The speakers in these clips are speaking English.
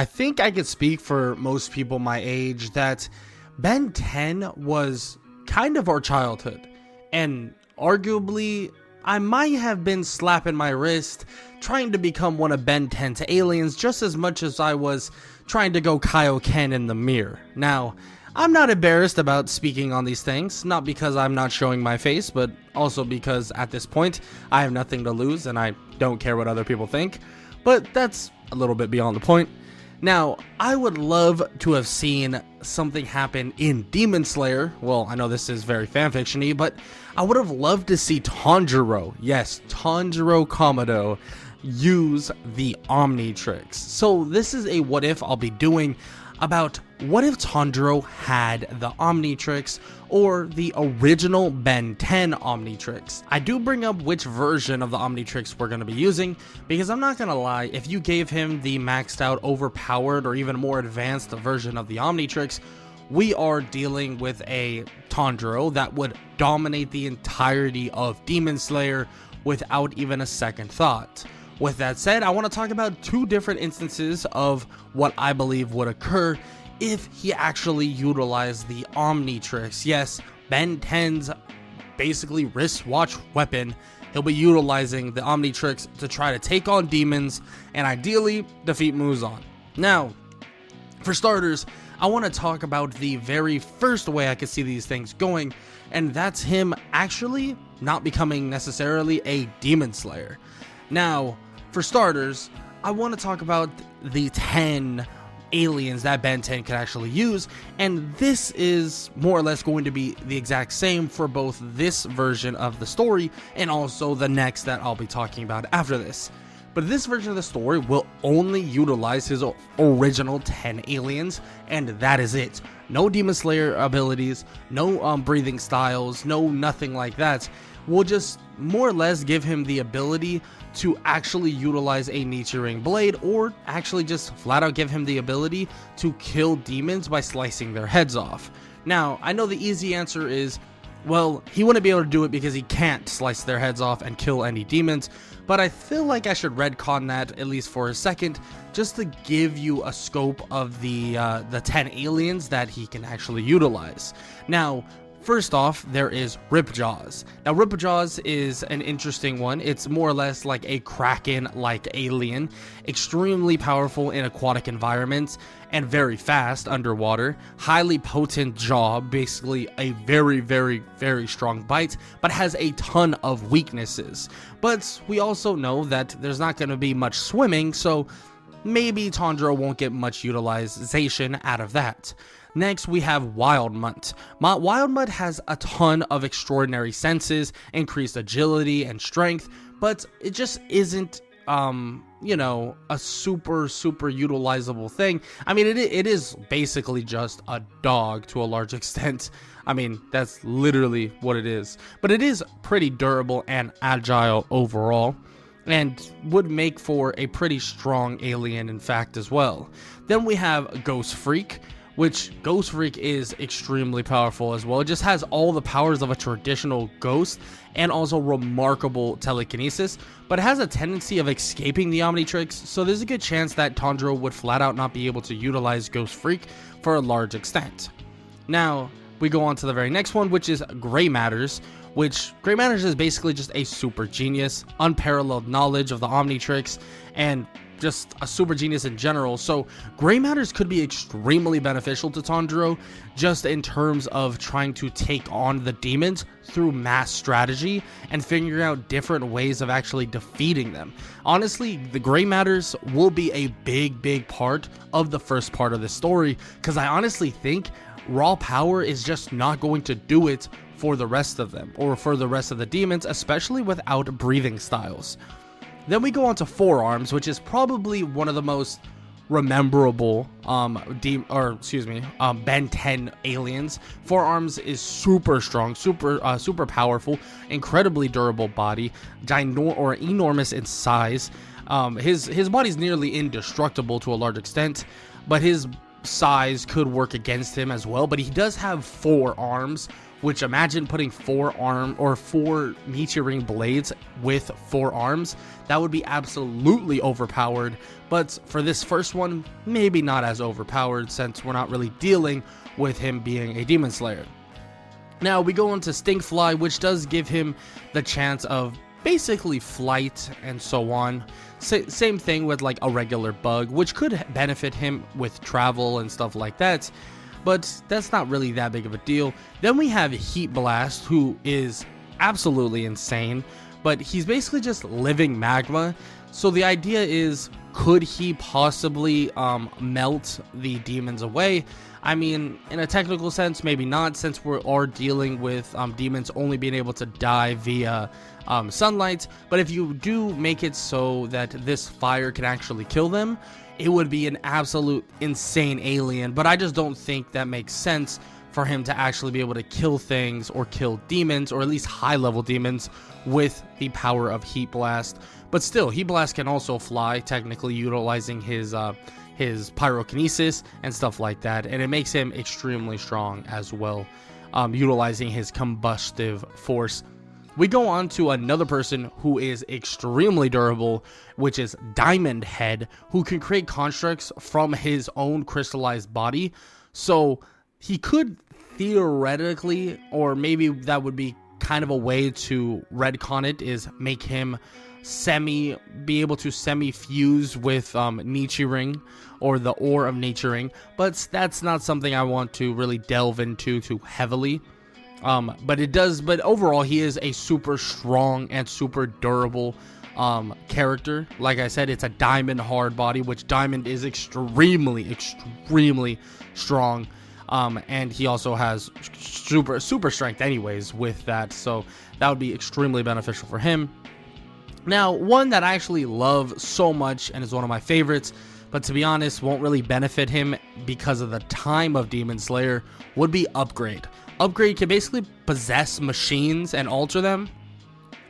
I think I could speak for most people my age that Ben 10 was kind of our childhood, and arguably I might have been slapping my wrist trying to become one of Ben 10's aliens just as much as I was trying to go Kaioken in the mirror. Now, I'm not embarrassed about speaking on these things, not because I'm not showing my face, but also because at this point I have nothing to lose and I don't care what other people think, but that's a little bit beyond the point. Now, I would love to have seen something happen in Demon Slayer. Well, I know this is very fanfiction-y, but I would have loved to see Tanjiro, yes, Tanjiro Kamado, use the Omnitrix. So this is a what if I'll be doing about what if Tanjiro had the Omnitrix or the original Ben 10 Omnitrix. I do bring up which version of the Omnitrix we're going to be using because I'm not going to lie, if you gave him the maxed out, overpowered, or even more advanced version of the Omnitrix, we are dealing with a Tanjiro that would dominate the entirety of Demon Slayer without even a second thought. With that said, I want to talk about two different instances of what I believe would occur if he actually utilized the Omnitrix. Yes, Ben 10's basically wristwatch weapon. He'll be utilizing the Omnitrix to try to take on demons and ideally defeat Muzan. Now, for starters, I want to talk about the very first way I could see these things going, and that's him actually not becoming necessarily a Demon Slayer. Now, for starters, I want to talk about the 10 aliens that Ben 10 could actually use, and this is more or less going to be the exact same for both this version of the story and also the next that I'll be talking about after this. But this version of the story will only utilize his original 10 aliens, and that is it. No Demon Slayer abilities, no breathing styles, no nothing like that. We'll just more or less give him the ability to actually utilize a Nichiren blade, or actually just flat out give him the ability to kill demons by slicing their heads off. Now, I know the easy answer is, well, he wouldn't be able to do it because he can't slice their heads off and kill any demons, but I feel like I should retcon that at least for a second, just to give you a scope of the 10 aliens that he can actually utilize. Now, first off, there is Ripjaws. Now, Ripjaws is an interesting one. It's more or less like a Kraken-like alien, extremely powerful in aquatic environments, and very fast underwater. Highly potent jaw, basically a very, very, very strong bite, but has a ton of weaknesses. But we also know that there's not going to be much swimming, so maybe Tanjiro won't get much utilization out of that. Next, we have Wildmutt. Wildmutt has a ton of extraordinary senses, increased agility and strength, but it just isn't, you know, a super utilizable thing. I mean, it is basically just a dog to a large extent. I mean, that's literally what it is. But it is pretty durable and agile overall, and would make for a pretty strong alien, in fact, as well. Then we have Ghost Freak, which Ghost Freak is extremely powerful as well. It just has all the powers of a traditional ghost and also remarkable telekinesis, but it has a tendency of escaping the Omnitrix, so there's a good chance that Tanjiro would flat out not be able to utilize Ghost Freak for a large extent. Now, we go on to the very next one, which is Gray Matters, which Gray Matters is basically just a super genius, unparalleled knowledge of the Omnitrix, and just a super genius in general. So Gray Matters could be extremely beneficial to Tanjiro, just in terms of trying to take on the demons through mass strategy and figuring out different ways of actually defeating them. Honestly, the Gray Matters will be a big part of the first part of the story, because I honestly think raw power is just not going to do it for the rest of them, or for the rest of the demons, especially without breathing styles. Then we go on to Forearms, which is probably one of the most rememberable Ben 10 aliens. Forearms is super strong, super powerful, incredibly durable body, enormous in size. His body's nearly indestructible to a large extent, but his size could work against him as well, but he does have 4 arms, which imagine putting 4 Nichiren blades with 4 arms. That would be absolutely overpowered, but for this first one, maybe not as overpowered since we're not really dealing with him being a demon slayer. Now we go into Stinkfly, which does give him the chance of basically flight and so on. Same thing with like a regular bug, which could benefit him with travel and stuff like that, but that's not really that big of a deal. Then we have Heat Blast, who is absolutely insane, but he's basically just living magma. So the idea is, could he possibly melt the demons away? I mean, in a technical sense, maybe not, since we are dealing with demons only being able to die via sunlight. But if you do make it so that this fire can actually kill them, it would be an absolute insane alien. But I just don't think that makes sense for him to actually be able to kill things or kill demons, or at least high-level demons, with the power of Heat Blast. But still, Heat Blast can also fly, technically utilizing his pyrokinesis and stuff like that, and it makes him extremely strong as well, utilizing his combustive force. We go on to another person who is extremely durable, which is Diamond Head, who can create constructs from his own crystallized body. So he could theoretically, or maybe that would be kind of a way to retcon it, is make him be able to semi-fuse with Nichiren, or the ore of Nichiren, but that's not something I want to really delve into too heavily. But overall, he is a super strong and super durable character. Like I said, it's a diamond hard body, which diamond is extremely strong. And he also has super strength anyways with that, so that would be extremely beneficial for him. Now, one that I actually love so much and is one of my favorites, but to be honest won't really benefit him because of the time of Demon Slayer, would be Upgrade. Upgrade can basically possess machines and alter them.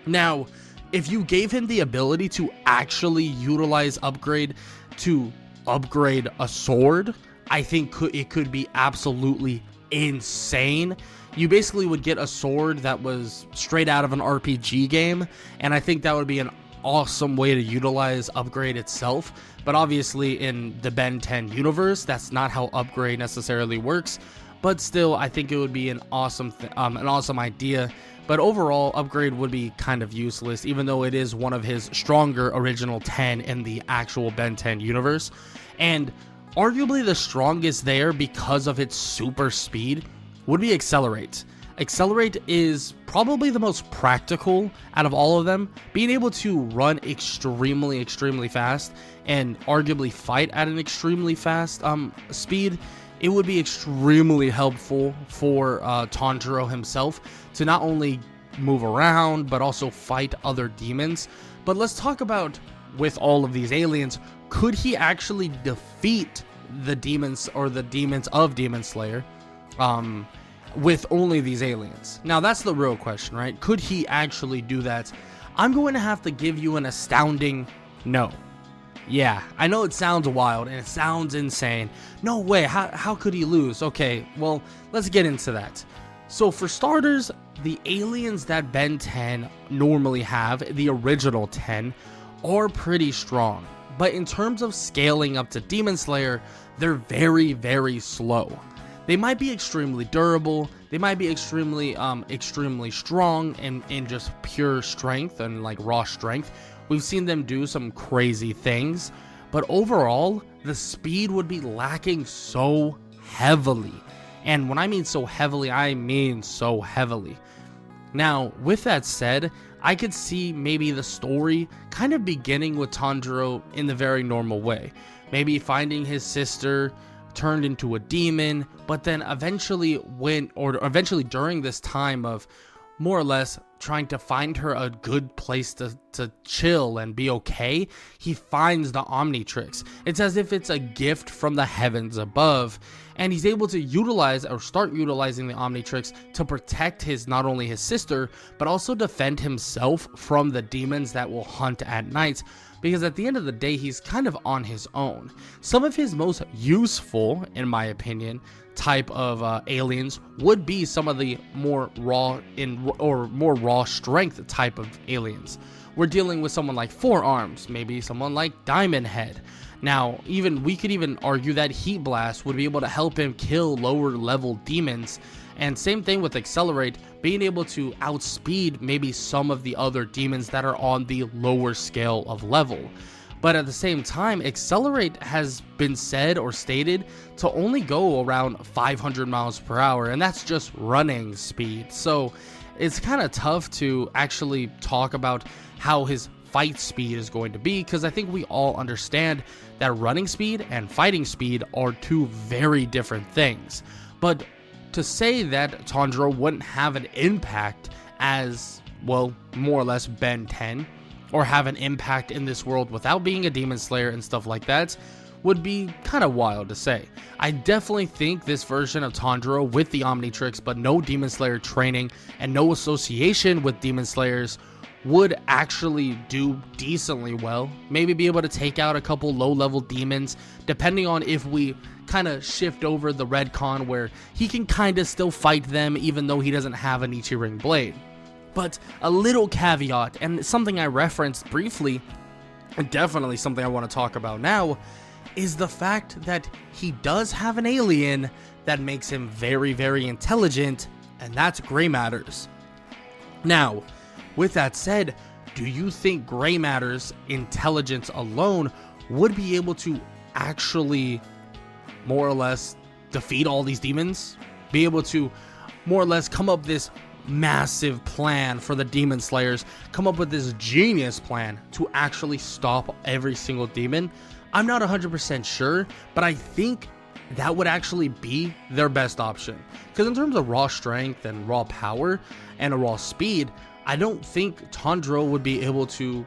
Now, if you gave him the ability to actually utilize Upgrade to upgrade a sword, I think it could be absolutely insane. You basically would get a sword that was straight out of an RPG game, and I think that would be an awesome way to utilize Upgrade itself. But obviously in the Ben 10 universe, that's not how Upgrade necessarily works, but still I think it would be an awesome idea. But overall, Upgrade would be kind of useless, even though it is one of his stronger original 10 in the actual Ben 10 universe, and arguably the strongest there because of its super speed would be Accelerate. Accelerate is probably the most practical out of all of them. Being able to run extremely fast and arguably fight at an extremely fast speed, it would be extremely helpful for Tanjiro himself to not only move around but also fight other demons. But let's talk about, with all of these aliens, could he actually defeat the demons or the demons of Demon Slayer with only these aliens? Now that's the real question, right? Could he actually do that? I'm going to have to give you an astounding no. Yeah, I know it sounds wild and it sounds insane. No way, how could he lose? Okay, well, let's get into that. So for starters, the aliens that Ben 10 normally have, the original 10, are pretty strong. But in terms of scaling up to Demon Slayer, they're very slow. They might be extremely durable, they might be extremely strong and in just pure strength and like raw strength. We've seen them do some crazy things, but overall, the speed would be lacking so heavily. And when I mean so heavily, I mean so heavily. Now, with that said, I could see maybe the story kind of beginning with Tanjiro in the very normal way. Maybe finding his sister turned into a demon, but then eventually during this time of more or less trying to find her a good place to chill and be okay, he finds the Omnitrix. It's as if it's a gift from the heavens above, and he's able to utilize or start utilizing the Omnitrix to protect not only his sister, but also defend himself from the demons that will hunt at night, because at the end of the day, he's kind of on his own. Some of his most useful, in my opinion, type of aliens would be some of the more raw strength type of aliens. We're dealing with someone like Four Arms, maybe someone like Diamond Head. Now, we could even argue that Heat Blast would be able to help him kill lower level demons. And same thing with Accelerate, being able to outspeed maybe some of the other demons that are on the lower scale of level. But at the same time, Accelerate has been said or stated to only go around 500 miles per hour, and that's just running speed. So it's kind of tough to actually talk about how his fight speed is going to be, because I think we all understand that running speed and fighting speed are two very different things. But to say that Tanjiro wouldn't have an impact as, well, more or less Ben 10, or have an impact in this world without being a demon slayer and stuff like that, would be kind of wild to say. I definitely think this version of Tanjiro with the Omnitrix, but no demon slayer training and no association with demon slayers, would actually do decently well. Maybe be able to take out a couple low-level demons, depending on if we kind of shift over the Redcon where he can kind of still fight them even though he doesn't have an Ichi-Ring blade. But a little caveat, and something I referenced briefly, and definitely something I want to talk about now, is the fact that he does have an alien that makes him very, very intelligent, and that's Gray Matter's. Now, with that said, do you think Gray Matter's intelligence alone would be able to actually more or less defeat all these demons? Be able to more or less come up this massive plan for the demon slayers, come up with this genius plan to actually stop every single demon? I'm not 100% sure, but I think that would actually be their best option. Because in terms of raw strength and raw power and a raw speed, I don't think Tanjiro would be able to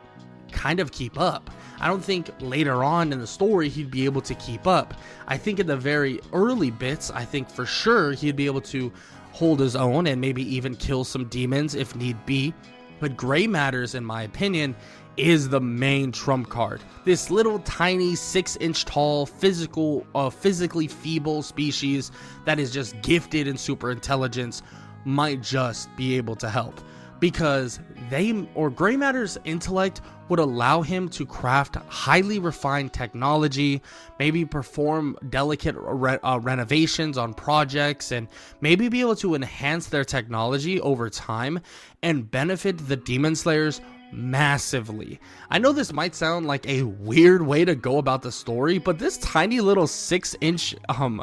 kind of keep up. I don't think later on in the story he'd be able to keep up. I think in the very early bits, I think for sure he'd be able to hold his own and maybe even kill some demons if need be. But Gray Matter's, in my opinion, is the main trump card. This little tiny 6-inch tall physically feeble species that is just gifted in super intelligence might just be able to help, because Gray Matter's intellect would allow him to craft highly refined technology, maybe perform delicate renovations on projects, and maybe be able to enhance their technology over time and benefit the demon slayers massively. I know this might sound like a weird way to go about the story, but this tiny little 6-inch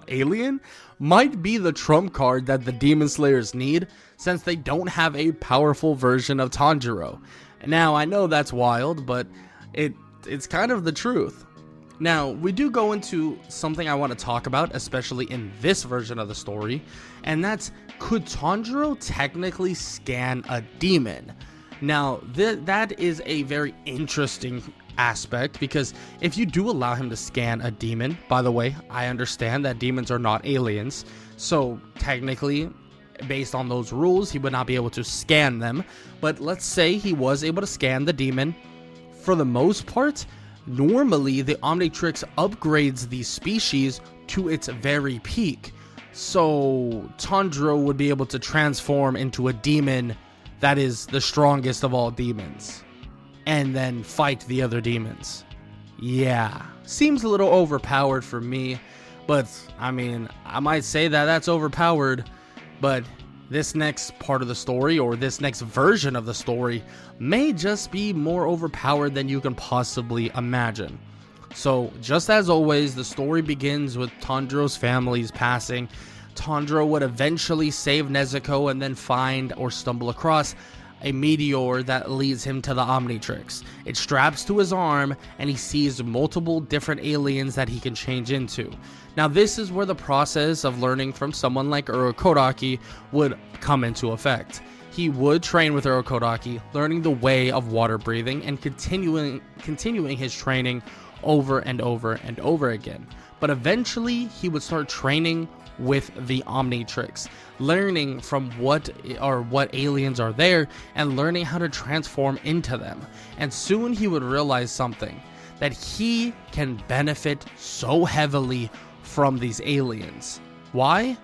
alien might be the trump card that the demon slayers need, since they don't have a powerful version of Tanjiro. Now, I know that's wild, but it's kind of the truth. Now, we do go into something I want to talk about, especially in this version of the story, and that's, could Tanjiro technically scan a demon? Now, that is a very interesting aspect, because if you do allow him to scan a demon, by the way, I understand that demons are not aliens, so technically, based on those rules, he would not be able to scan them. But let's say he was able to scan the demon. For the most part, normally the Omnitrix upgrades the species to its very peak, so Tanjiro would be able to transform into a demon that is the strongest of all demons, and then fight the other demons. Yeah, seems a little overpowered for me, but I mean, I might say that that's overpowered, but this next part of the story, or this next version of the story, may just be more overpowered than you can possibly imagine. So, just as always, the story begins with Tanjiro's family's passing. Tanjiro would eventually save Nezuko and then find or stumble across a meteor that leads him to the Omnitrix. It straps to his arm, and he sees multiple different aliens that he can change into. Now, this is where the process of learning from someone like Urokodaki would come into effect. he would train with Urokodaki, learning the way of water breathing and continuing his training over and over and over again. But eventually he would start training with the Omnitrix, learning from what aliens are there and learning how to transform into them. And soon he would realize something, that he can benefit so heavily from these aliens. Why?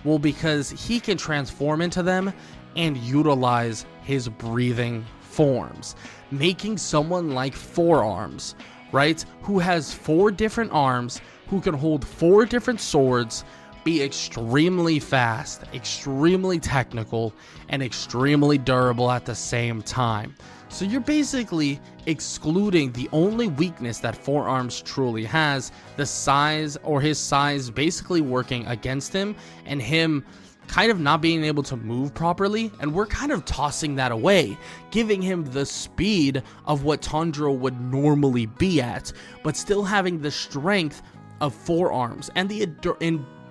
Well, because he can transform into them and utilize his breathing forms, making someone like Four Arms, right, who has 4 different arms, who can hold 4 different swords, be extremely fast, extremely technical, and extremely durable at the same time. So you're basically excluding the only weakness that Four Arms truly has, the size, or his size basically working against him, and him kind of not being able to move properly, and we're kind of tossing that away, giving him the speed of what Tanjiro would normally be at, but still having the strength of Four Arms and the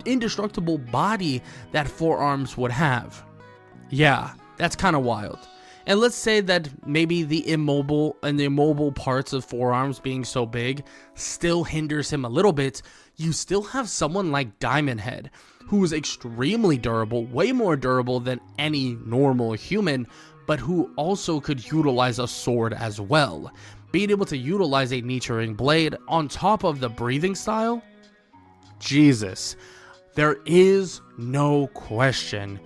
indestructible body that Four Arms would have. Yeah, that's kind of wild. And let's say that maybe the immobile parts of Four Arms being so big still hinders him a little bit. You still have someone like Diamond Head, who is extremely durable, way more durable than any normal human, but who also could utilize a sword as well. Being able to utilize a Nichiren blade on top of the breathing style, Jesus, there is no question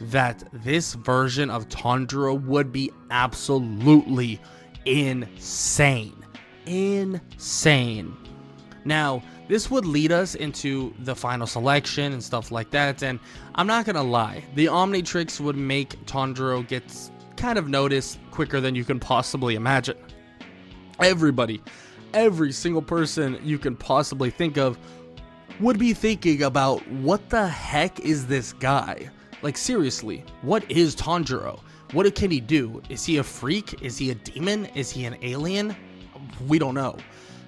that this version of Tanjiro would be absolutely insane. Insane. Now, this would lead us into the final selection and stuff like that, and I'm not gonna lie, the Omnitrix would make Tanjiro get kind of noticed quicker than you can possibly imagine. Everybody, every single person you can possibly think of would be thinking about, what the heck is this guy? Like, seriously, what is Tanjiro? What can he do? Is he a freak? Is he a demon? Is he an alien? We don't know.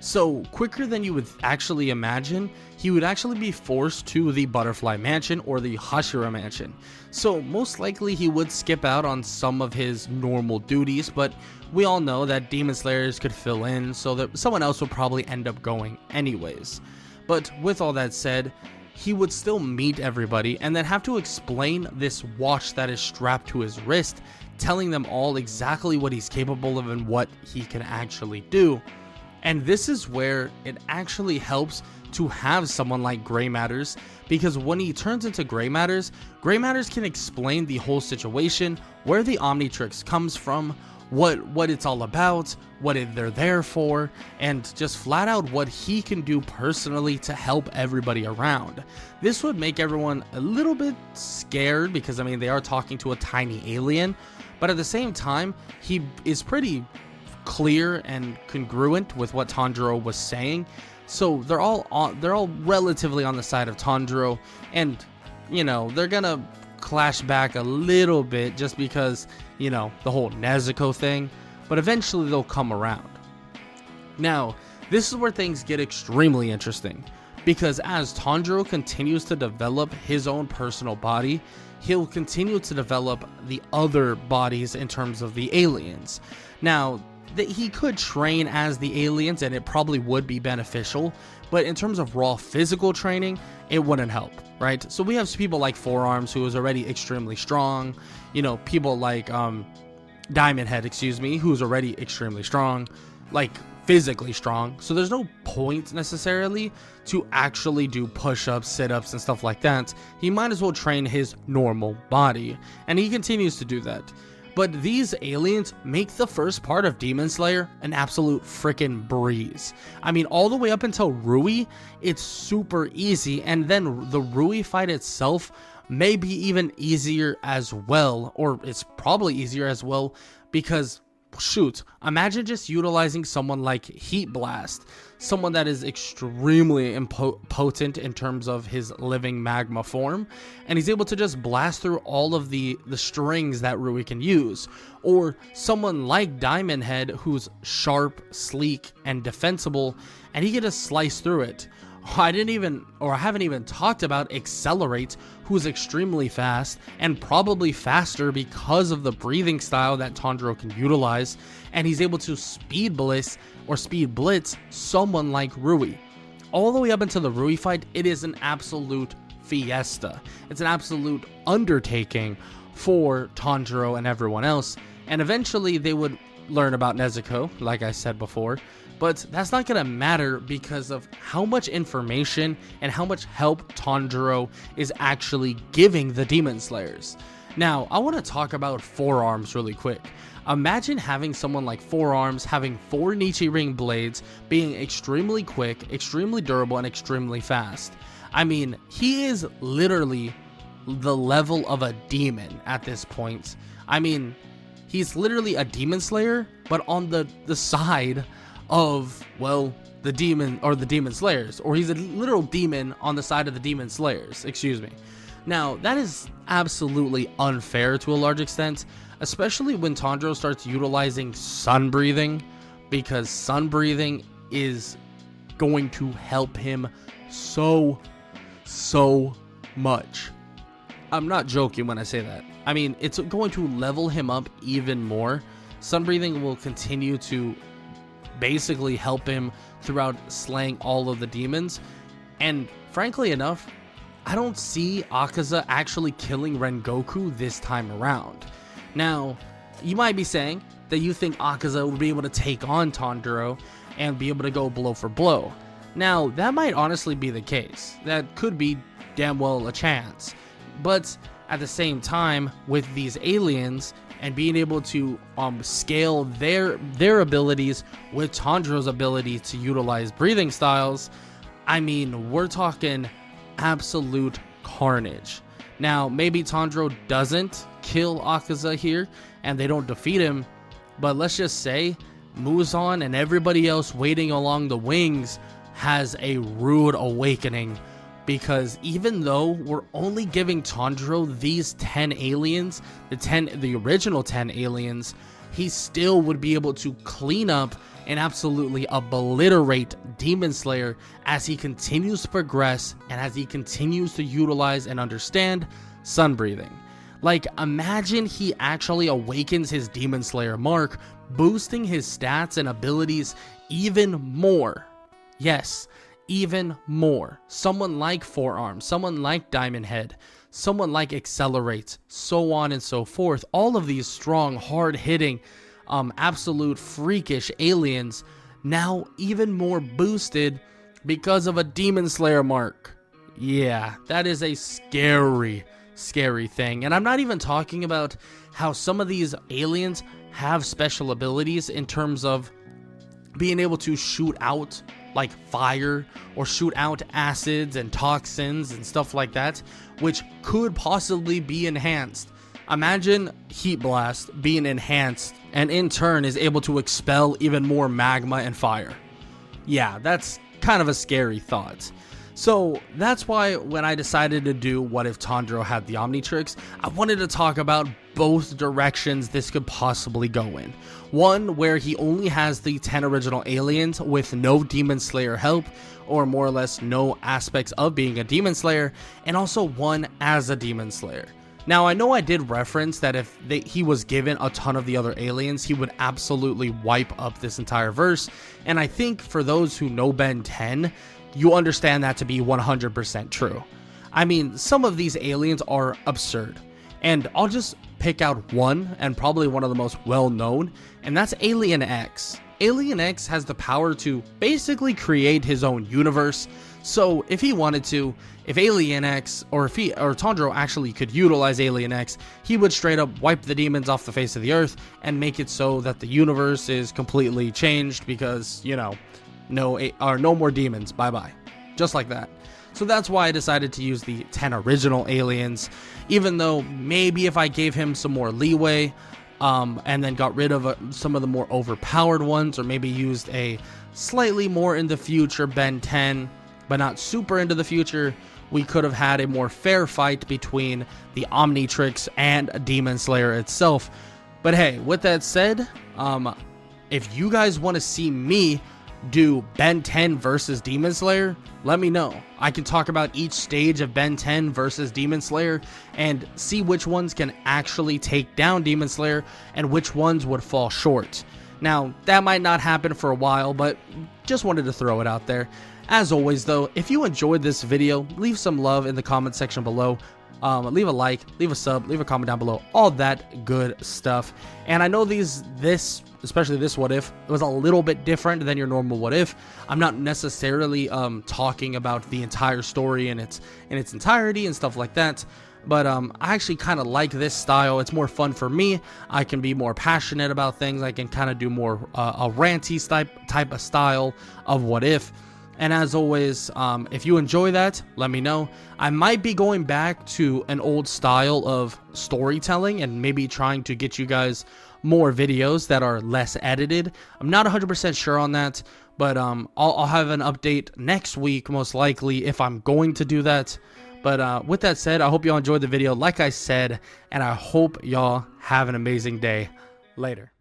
So, quicker than you would actually imagine, he would actually be forced to the Butterfly Mansion or the Hashira Mansion. So, most likely he would skip out on some of his normal duties, but we all know that Demon Slayers could fill in, so that someone else would probably end up going anyways. But with all that said, he would still meet everybody and then have to explain this watch that is strapped to his wrist, telling them all exactly what he's capable of and what he can actually do. And this is where it actually helps to have someone like Grey Matters, because when he turns into Grey Matters can explain the whole situation, where the Omnitrix comes from, what it's all about, they're there for, and just flat out what he can do personally to help everybody around. This would make everyone a little bit scared, because I mean, they are talking to a tiny alien, but at the same time, he is pretty clear and congruent with what Tanjiro was saying. So they're all relatively on the side of Tanjiro, and you know, they're gonna clash back a little bit just because, you know, the whole Nezuko thing, but eventually they'll come around. Now, this is where things get extremely interesting, because as Tanjiro continues to develop his own personal body, he'll continue to develop the other bodies in terms of the aliens. Now, he could train as the aliens and it probably would be beneficial, but in terms of raw physical training, it wouldn't help, right? So we have people like Four Arms, who is already extremely strong, you know, people like Diamond Head, who's already extremely strong, like physically strong. So there's no point necessarily to actually do push-ups, sit-ups, and stuff like that. He might as well train his normal body, and he continues to do that. But these aliens make the first part of Demon Slayer an absolute freaking breeze. I mean, all the way up until Rui, it's super easy, and then the Rui fight itself may be even easier as well, or it's probably easier as well, because shoot, imagine just utilizing someone like Heat Blast, someone that is extremely potent in terms of his living magma form, and he's able to just blast through all of the strings that Rui can use. Or someone like Diamond Head, who's sharp, sleek, and defensible, and he can just slice through it. I haven't even talked about Accelerate, who's extremely fast and probably faster because of the breathing style that Tanjiro can utilize, and he's able to speed blitz someone like Rui. All the way up into the Rui fight, it is an absolute fiesta. It's an absolute undertaking for Tanjiro and everyone else, and eventually they would learn about Nezuko, like I said before, but that's not going to matter because of how much information and how much help Tanjiro is actually giving the Demon Slayers. Now, I want to talk about Four Arms really quick. Imagine having someone like Four Arms having 4 Nichi Ring blades, being extremely quick, extremely durable, and extremely fast. I mean, he is literally the level of a demon at this point. I mean, he's literally a Demon Slayer, but on the side of, well, the Demon Slayers, or he's a literal demon on the side of the Demon Slayers, excuse me. Now, that is absolutely unfair to a large extent, especially when Tanjiro starts utilizing sun breathing, because sun breathing is going to help him so much. I'm not joking when I say that. I mean, it's going to level him up even more. Sun breathing will continue to basically help him throughout slaying all of the demons, and frankly enough, I don't see Akaza actually killing Rengoku this time around. Now, you might be saying that you think Akaza would be able to take on Tanjiro and be able to go blow for blow. Now, that might honestly be the case. That could be damn well a chance. But at the same time, with these aliens and being able to scale their abilities with Tanjiro's ability to utilize breathing styles, I mean, we're talking absolute carnage. Now, maybe Tanjiro doesn't kill Akaza here and they don't defeat him, but let's just say Muzan and everybody else waiting along the wings has a rude awakening, because even though we're only giving Tanjiro these 10 aliens, the original 10 aliens, he still would be able to clean up and absolutely obliterate Demon Slayer as he continues to progress and as he continues to utilize and understand sun breathing. Like, imagine he actually awakens his Demon Slayer mark, boosting his stats and abilities even more. Yes, even more. Someone like Four Arms, someone like Diamond Head, someone like Accelerate, so on and so forth. All of these strong, hard-hitting, absolute freakish aliens now even more boosted because of a Demon Slayer mark. Yeah, that is a scary thing. And I'm not even talking about how some of these aliens have special abilities in terms of being able to shoot out like fire or shoot out acids and toxins and stuff like that, which could possibly be enhanced. Imagine Heat Blast being enhanced and in turn is able to expel even more magma and fire. Yeah, that's kind of a scary thought. So that's why when I decided to do What If Tanjiro Had the Omnitrix, I wanted to talk about both directions this could possibly go in. One where he only has the 10 original aliens with no Demon Slayer help, or more or less no aspects of being a Demon Slayer, and also one as a Demon Slayer. Now, I know I did reference that if he was given a ton of the other aliens, he would absolutely wipe up this entire verse, and I think for those who know Ben 10, you understand that to be 100% true. I mean, some of these aliens are absurd, and I'll just pick out one, and probably one of the most well-known, and that's Alien X. Alien X has the power to basically create his own universe, so if he wanted to, if Alien X, or Tanjiro actually could utilize Alien X, he would straight up wipe the demons off the face of the earth, and make it so that the universe is completely changed because, you know, no more demons, bye-bye. Just like that. So that's why I decided to use the 10 original aliens, even though maybe if I gave him some more leeway, and then got rid of some of the more overpowered ones, or maybe used a slightly more in the future Ben 10, but not super into the future, we could have had a more fair fight between the Omnitrix and Demon Slayer itself. But hey, with that said, if you guys want to see me do Ben 10 versus Demon Slayer, let me know. I can talk about each stage of Ben 10 versus Demon Slayer and see which ones can actually take down Demon Slayer and which ones would fall short. Now, that might not happen for a while, but just wanted to throw it out there. As always though, if you enjoyed this video, leave some love in the comment section below. Leave a like, leave a sub, leave a comment down below, all that good stuff. And I know especially this what if, it was a little bit different than your normal what if. I'm not necessarily talking about the entire story in its entirety and stuff like that. But I actually kind of like this style. It's more fun for me. I can be more passionate about things. I can kind of do more a ranty type of style of what if. And as always, if you enjoy that, let me know. I might be going back to an old style of storytelling and maybe trying to get you guys more videos that are less edited. I'm not 100% sure on that, but I'll have an update next week, most likely, if I'm going to do that. But with that said, I hope y'all enjoyed the video, like I said, and I hope y'all have an amazing day. Later.